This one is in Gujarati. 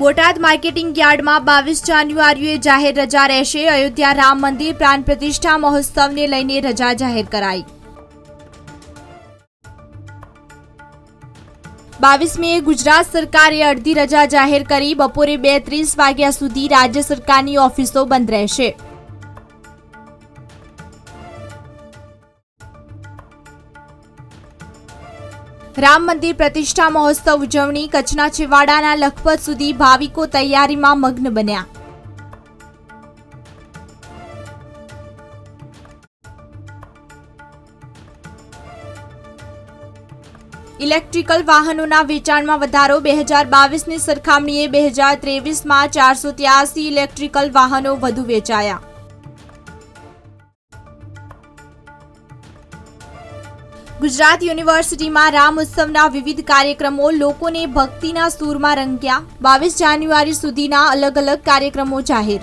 બોટાદ માર્કેટિંગ યાર્ડમાં 22 જાન્યુઆરીએ જાહેર રજા રહેશે। અયોધ્યા રામ મંદિર પ્રાણ પ્રતિષ્ઠા મહોત્સવને લઈને રજા જાહેર કરાઈ। 22 મે ગુજરાત સરકારે અડધી રજા જાહેર કરી। બપોરે 2:30 વાગ્યા સુધી રાજ્ય સરકારની ઓફિસો બંધ રહેશે। રામ મંદિર પ્રતિષ્ઠા મહોત્સવ ઉજવણી। કચ્છના છેવાડાના લખપત સુધી ભાવિકો તૈયારીમાં મગ્ન બન્યા। ઇલેક્ટ્રિકલ વાહનોના વેચાણમાં વધારો। 2022ની સરખામણીએ 2023માં 483 ઇલેક્ટ્રિકલ વાહનો વધુ વેચાયા। ગુજરાત યુનિવર્સિટીમાં રામ ઉત્સવના વિવિધ કાર્યક્રમો લોકોને ભક્તિના સૂરમાં રંગ્યા। 22 જાન્યુઆરી સુધીના અલગ અલગ કાર્યક્રમો જાહેર।